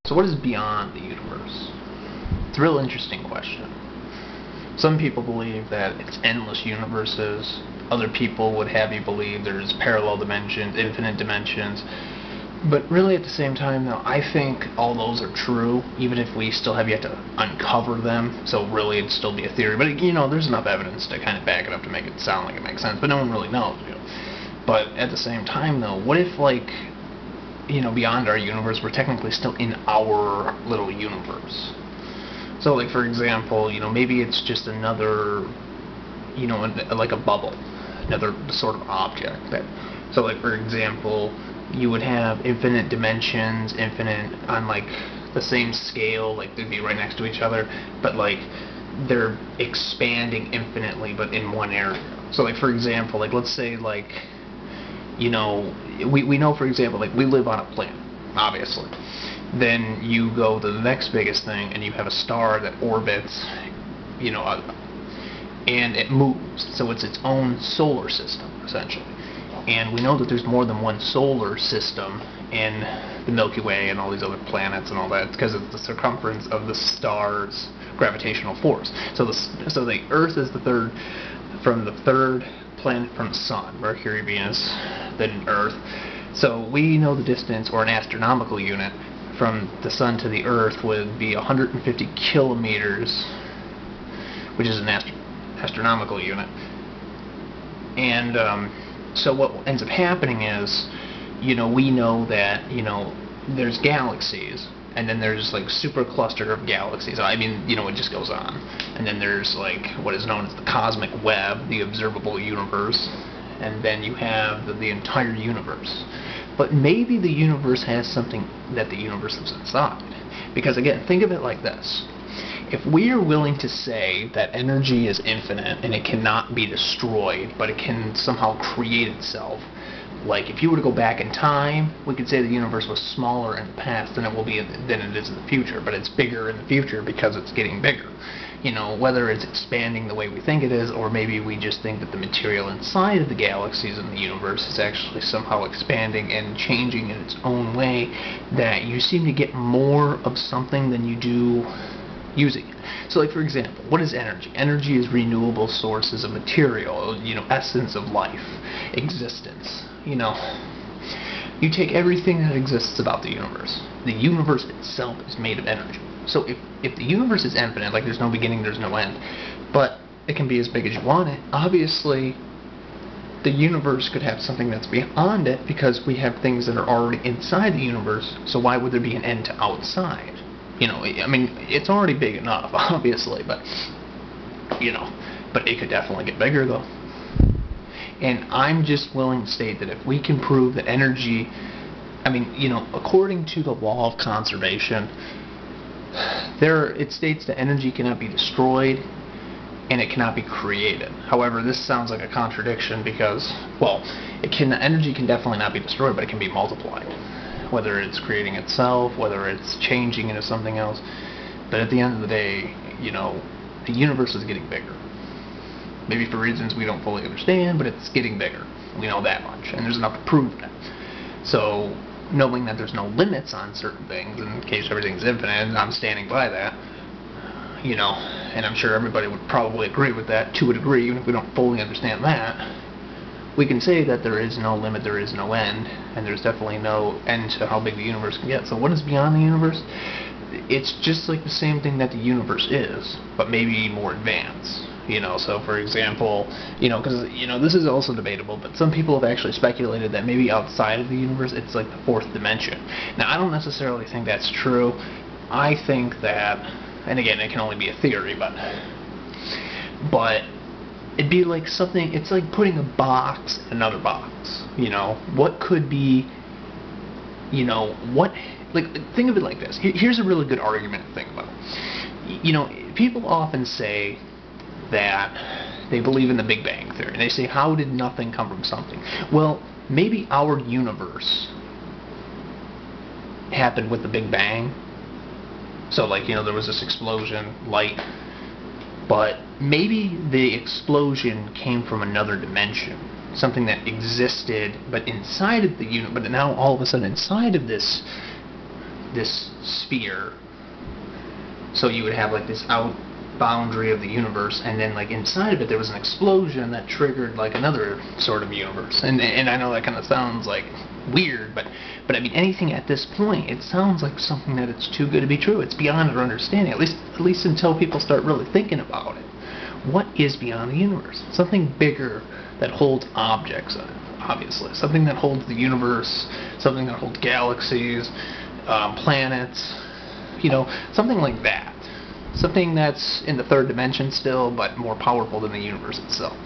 So what is beyond the universe? It's a real interesting question. Some people believe that it's endless universes. Other people would have you believe there's parallel dimensions, infinite dimensions. But really at the same time, though, I think all those are true, even if we still have yet to uncover them. So really it'd still be a theory. But, you know, there's enough evidence to kind of back it up to make it sound like it makes sense. But no one really knows, you know. But at the same time, though, what if, like, you know, beyond our universe, we're technically still in our little universe? So, like, for example, you know, maybe it's just another, you know, like a bubble, another sort of object. So, like, for example, you would have infinite dimensions, infinite on, like, the same scale, like, they'd be right next to each other, but, like, they're expanding infinitely, but in one area. So, like, for example, like, let's say, like, you know, we know, for example, like, we live on a planet, obviously. Then you go to the next biggest thing, and you have a star that orbits, you know, and it moves. So it's its own solar system, essentially. And we know that there's more than one solar system in the Milky Way and all these other planets and all that, because of the circumference of the star's gravitational force. So the Earth is the third planet from the Sun, Mercury, Venus, then Earth. So we know the distance, or an astronomical unit, from the Sun to the Earth would be 150 kilometers, which is an astronomical unit. And so what ends up happening is, you know, we know that, you know, there's galaxies, and then there's, like, super cluster of galaxies. I mean, you know, it just goes on. And then there's, like, what is known as the cosmic web, the observable universe, and then you have the entire universe. But maybe the universe has something that the universe lives inside. Because, again, think of it like this. If we are willing to say that energy is infinite and it cannot be destroyed, but it can somehow create itself, like, if you were to go back in time, we could say the universe was smaller in the past than it will be than it is in the future, but it's bigger in the future because it's getting bigger. You know, whether it's expanding the way we think it is, or maybe we just think that the material inside of the galaxies in the universe is actually somehow expanding and changing in its own way, that you seem to get more of something than you do using it. So, like, for example, what is energy? Energy is renewable sources of material, you know, essence of life, existence. You know, you take everything that exists about the universe. The universe itself is made of energy. So if the universe is infinite, like, there's no beginning, there's no end, but it can be as big as you want it, obviously the universe could have something that's beyond it, because we have things that are already inside the universe, so why would there be an end to outside? You know, I mean, it's already big enough, obviously, but, you know, but it could definitely get bigger, though. And I'm just willing to state that if we can prove that energy, I mean, you know, according to the law of conservation, it states that energy cannot be destroyed and it cannot be created. However, this sounds like a contradiction because, well, energy can definitely not be destroyed, but it can be multiplied. Whether it's creating itself, whether it's changing into something else. But at the end of the day, you know, the universe is getting bigger. Maybe for reasons we don't fully understand, but it's getting bigger. We know that much, and there's enough to prove that. So, knowing that there's no limits on certain things, in case everything's infinite, and I'm standing by that, you know, and I'm sure everybody would probably agree with that to a degree, even if we don't fully understand that, we can say that there is no limit, there is no end, and there's definitely no end to how big the universe can get. So what is beyond the universe? It's just like the same thing that the universe is, but maybe more advanced. You know, so for example, you know, because, you know, this is also debatable, but some people have actually speculated that maybe outside of the universe it's like the fourth dimension. Now, I don't necessarily think that's true. I think that, and again, it can only be a theory, but it'd be like something, it's like putting a box in another box. You know, what could be, you know, what, like, think of it like this. Here's a really good argument to think about. You know, people often say that they believe in the Big Bang Theory. They say, how did nothing come from something? Well, maybe our universe happened with the Big Bang. So, like, you know, there was this explosion, light, but maybe the explosion came from another dimension, something that existed, but inside of the universe, but now all of a sudden inside of this this sphere. So you would have like this out boundary of the universe, and then like inside of it there was an explosion that triggered like another sort of universe. And I know that kind of sounds like weird, but I mean, anything at this point, it sounds like something that it's too good to be true. It's beyond our understanding, at least until people start really thinking about it. What is beyond the universe? Something bigger that holds objects, obviously. Something that holds the universe, something that holds galaxies, planets, you know, something like that. Something that's in the third dimension still, but more powerful than the universe itself.